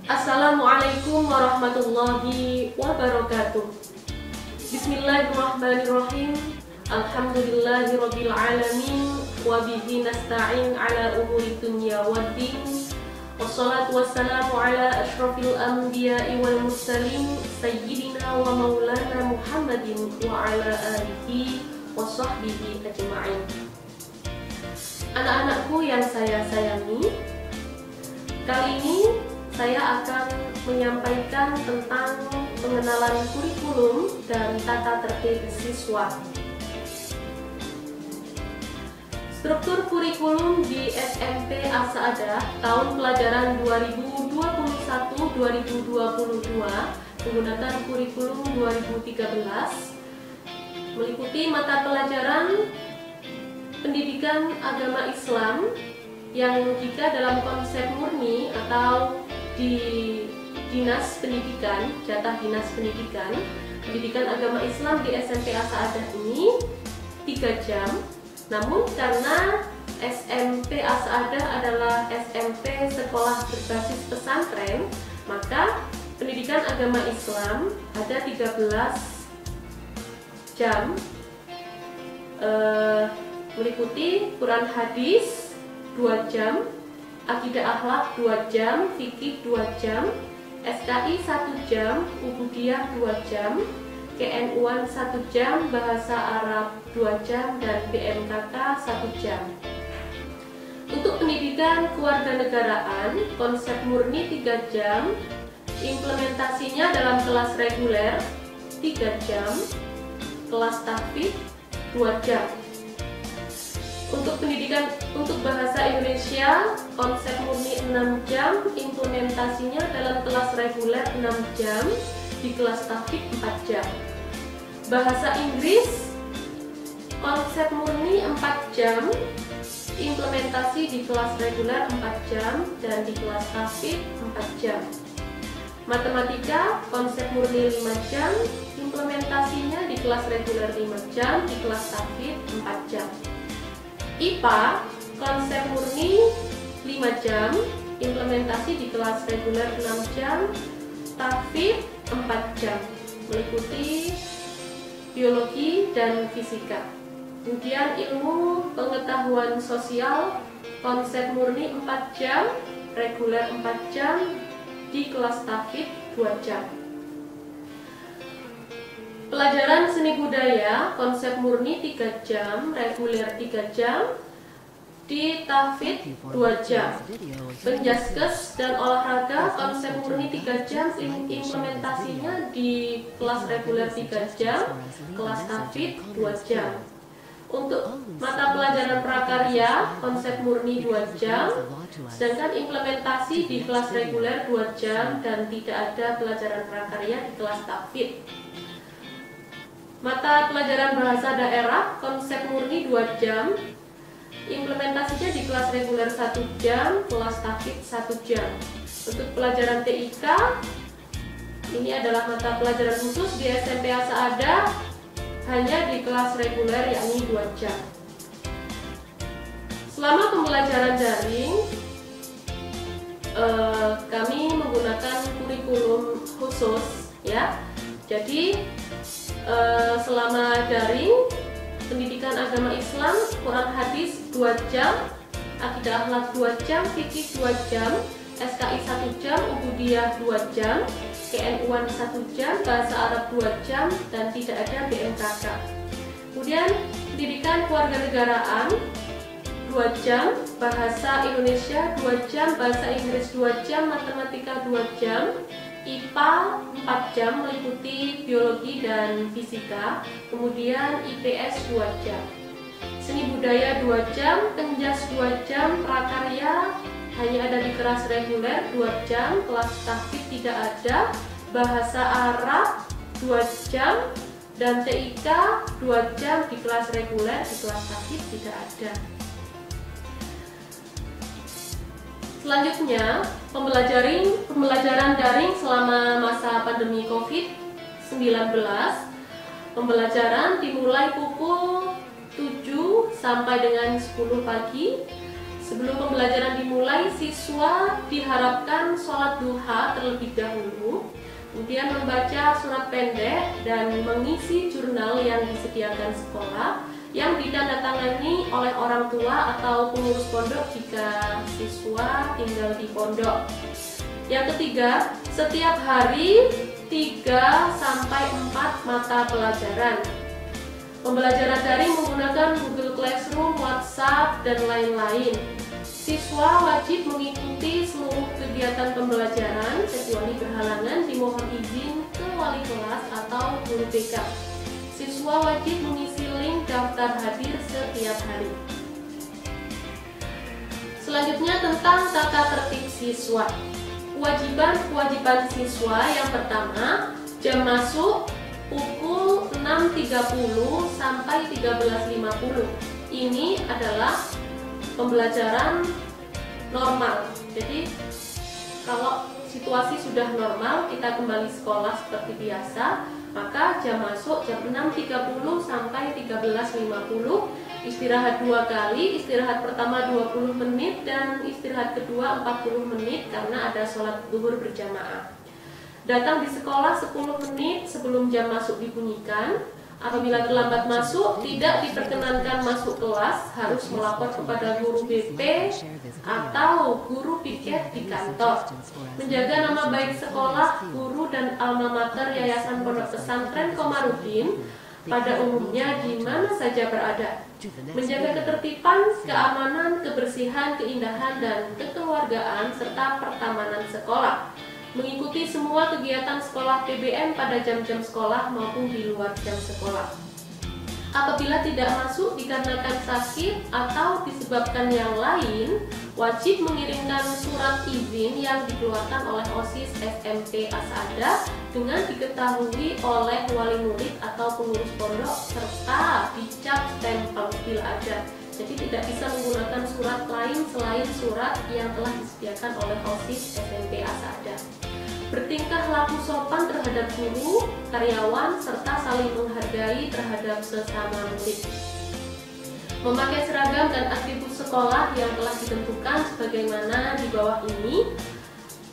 Assalamualaikum warahmatullahi wabarakatuh. Bismillahirrahmanirrahim. Alhamdulillahirabbil alamin wa bihi nasta'in ala umuri dunya waddin. Wassalatu wassalamu ala asyrafil anbiya'i wal mursalin sayyidina wa maulana Muhammadin wa ala alihi wa sahbihi ajma'in. Anak-anakku yang saya sayangi, kali ini saya akan menyampaikan tentang pengenalan kurikulum dan tata tertib siswa. Struktur kurikulum di SMP As-Sa'adah tahun pelajaran 2021-2022 menggunakan kurikulum 2013 meliputi mata pelajaran pendidikan agama Islam yang jika dalam konsep murni atau di dinas pendidikan, jatah dinas pendidikan, pendidikan agama Islam di SMP As-Sa'adah ini 3 jam. Namun karena SMP As-Sa'adah adalah SMP sekolah berbasis pesantren, maka pendidikan agama Islam ada 13 jam, meliputi Quran hadis 2 jam, Akidah akhlak 2 jam, fikih 2 jam, SKI 1 jam, Ubudiyah 2 jam, KNU-an 1 jam, Bahasa Arab 2 jam, dan BMKK 1 jam. Untuk pendidikan kewarganegaraan, konsep murni 3 jam, implementasinya dalam kelas reguler 3 jam, kelas tahfidz 2 jam. Untuk pendidikan untuk bahasa Indonesia, konsep murni 6 jam, implementasinya dalam kelas reguler 6 jam, di kelas tahfidz 4 jam. Bahasa Inggris, konsep murni 4 jam, implementasi di kelas reguler 4 jam, dan di kelas tahfidz 4 jam. Matematika, konsep murni 5 jam, implementasinya di kelas reguler 5 jam, di kelas tahfidz 4 jam. IPA, konsep murni 5 jam, implementasi di kelas reguler 6 jam, tahfidz 4 jam, meliputi biologi dan fisika. Kemudian ilmu pengetahuan sosial, konsep murni 4 jam, reguler 4 jam, di kelas tahfidz 2 jam. Pelajaran seni budaya, konsep murni 3 jam, reguler 3 jam, di tahfidz 2 jam. Penjaskes dan olahraga, konsep murni 3 jam, implementasinya di kelas reguler 3 jam, kelas tahfidz 2 jam. Untuk mata pelajaran prakarya, konsep murni 2 jam, sedangkan implementasi di kelas reguler 2 jam, dan tidak ada pelajaran prakarya di kelas tahfidz. Mata pelajaran bahasa daerah, konsep murni 2 jam, implementasinya di kelas reguler 1 jam, kelas tahfidz 1 jam. Untuk pelajaran TIK, ini adalah mata pelajaran khusus di SMP As-Sa'adah, hanya di kelas reguler yakni 2 jam. Selama pembelajaran daring, kami menggunakan kurikulum khusus, ya. Jadi selama daring, pendidikan agama Islam, Quran hadis 2 jam, Akidah akhlak 2 jam, fikih 2 jam, SKI 1 jam, Ubudiyah 2 jam, KNU-an 1 jam, Bahasa Arab 2 jam, dan tidak ada BMKK. Kemudian pendidikan kewarganegaraan 2 jam, Bahasa Indonesia 2 jam, Bahasa Inggris 2 jam, Matematika 2 jam, IPA 4 jam, meliputi biologi dan fisika. Kemudian IPS 2 jam. Seni budaya 2 jam, penjas 2 jam, prakarya hanya ada di kelas reguler 2 jam, kelas tahfidz tidak ada, bahasa Arab 2 jam, dan TIK 2 jam di kelas reguler, di kelas tahfidz tidak ada. Selanjutnya, pembelajaran daring selama masa pandemi COVID-19. Pembelajaran dimulai pukul 7 sampai dengan 10 pagi. Sebelum pembelajaran dimulai, siswa diharapkan sholat duha terlebih dahulu, kemudian membaca surat pendek dan mengisi jurnal yang disediakan sekolah yang ditandatangani oleh orang tua atau pengurus pondok jika siswa tinggal di pondok. Yang ketiga, setiap hari 3-4 mata pelajaran. Pembelajaran daring menggunakan Google Classroom, WhatsApp, dan lain-lain. Siswa wajib mengikuti seluruh kegiatan pembelajaran kecuali berhalangan dimohon izin ke wali kelas atau guru BK. Siswa wajib mengisi link daftar hadir setiap hari. Selanjutnya tentang tata tertib siswa. Kewajiban siswa yang pertama, jam masuk pukul 6.30 sampai 13.50. Ini adalah pembelajaran normal. Jadi kalau situasi sudah normal, kita kembali sekolah seperti biasa, maka jam masuk jam 6.30 sampai 13.50. Istirahat 2 kali, istirahat pertama 20 menit dan istirahat kedua 40 menit karena ada sholat zuhur berjamaah. Datang di sekolah 10 menit sebelum jam masuk dibunyikan. Apabila terlambat masuk, tidak diperkenankan masuk kelas, harus melapor kepada guru BP atau guru piket di kantor. Menjaga nama baik sekolah, guru dan alma mater Yayasan Pondok Pesantren Komarudin pada umumnya di mana saja berada. Menjaga ketertiban, keamanan, kebersihan, keindahan, dan kekeluargaan serta pertamanan sekolah. Mengikuti semua kegiatan sekolah PBM pada jam-jam sekolah maupun di luar jam sekolah. Apabila tidak masuk dikarenakan sakit atau disebabkan yang lain, wajib mengirimkan surat izin yang dikeluarkan oleh OSIS SMP Asada dengan diketahui oleh wali murid atau pengurus pondok serta dicap stempel bila ada. Jadi tidak bisa menggunakan surat lain selain surat yang telah disediakan oleh OSIS SMP Asada. Bertingkah laku sopan terhadap guru, karyawan, serta saling menghargai terhadap sesama murid. Memakai seragam dan atribut sekolah yang telah ditentukan sebagaimana di bawah ini.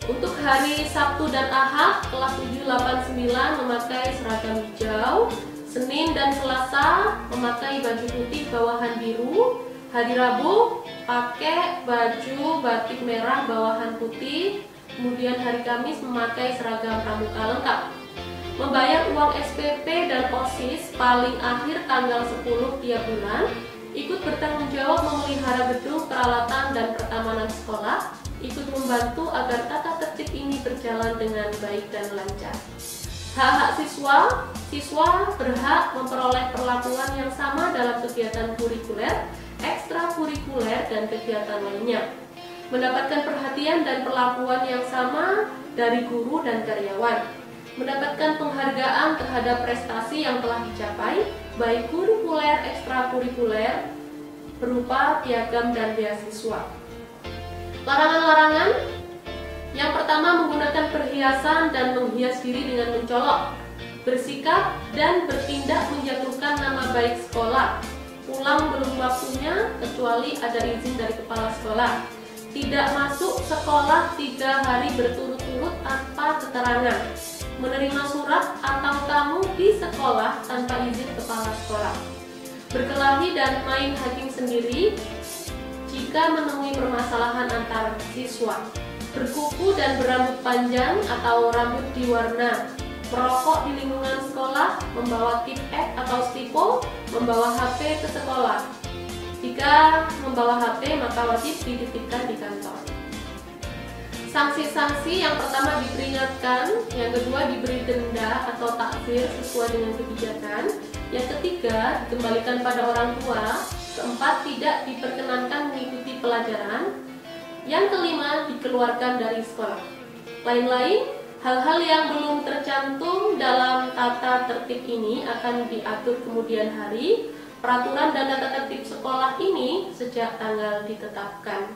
Untuk hari Sabtu dan Ahad, kelas 7, 8, 9 memakai seragam hijau. Senin dan Selasa memakai baju putih bawahan biru. Hari Rabu pakai baju batik merah bawahan putih. Kemudian hari Kamis memakai seragam pramuka lengkap. Membayar uang SPP dan OSIS paling akhir tanggal 10 tiap bulan. Ikut bertanggung jawab memelihara gedung, peralatan, dan pertamanan sekolah. Ikut membantu agar tata tertib ini berjalan dengan baik dan lancar. Hak-hak siswa berhak memperoleh perlakuan yang sama dalam kegiatan kurikuler, ekstrakurikuler, dan kegiatan lainnya. Mendapatkan perhatian dan perlakuan yang sama dari guru dan karyawan. Mendapatkan penghargaan terhadap prestasi yang telah dicapai, baik kurikuler, ekstrakurikuler, berupa piagam dan beasiswa. Larangan-larangan. Yang pertama, menggunakan perhiasan dan menghias diri dengan mencolok, bersikap dan bertindak menjatuhkan nama baik sekolah, pulang belum waktunya kecuali ada izin dari kepala sekolah, tidak masuk sekolah 3 hari berturut-turut tanpa keterangan, menerima surat atau tamu di sekolah tanpa izin kepala sekolah, berkelahi dan main hakim sendiri jika menemui permasalahan antar siswa, berkuku dan berambut panjang atau rambut diwarna, merokok di lingkungan sekolah, membawa tip-ek atau stipo, membawa HP ke sekolah. Jika membawa HP maka wajib dititipkan di kantor. Sanksi-sanksi yang pertama diperingatkan, yang kedua diberi denda atau takfir sesuai dengan kebijakan, yang ketiga dikembalikan pada orang tua, keempat tidak diperkenankan mengikuti pelajaran, yang kelima dikeluarkan dari sekolah. Lain-lain, hal-hal yang belum tercantum dalam tata tertib ini akan diatur kemudian hari. Peraturan dan tata tertib sekolah ini sejak tanggal ditetapkan.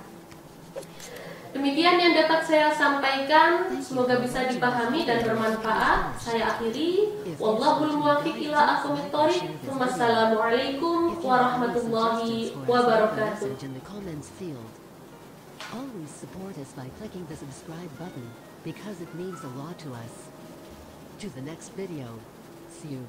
Demikian yang dapat saya sampaikan, semoga bisa dipahami dan bermanfaat. Saya akhiri. Wallahul muwaffiq ila aqwamit thoriq. Wassalamualaikum warahmatullahi wabarakatuh. Always support us by clicking the subscribe button, because it means a lot to us. To the next video. See you.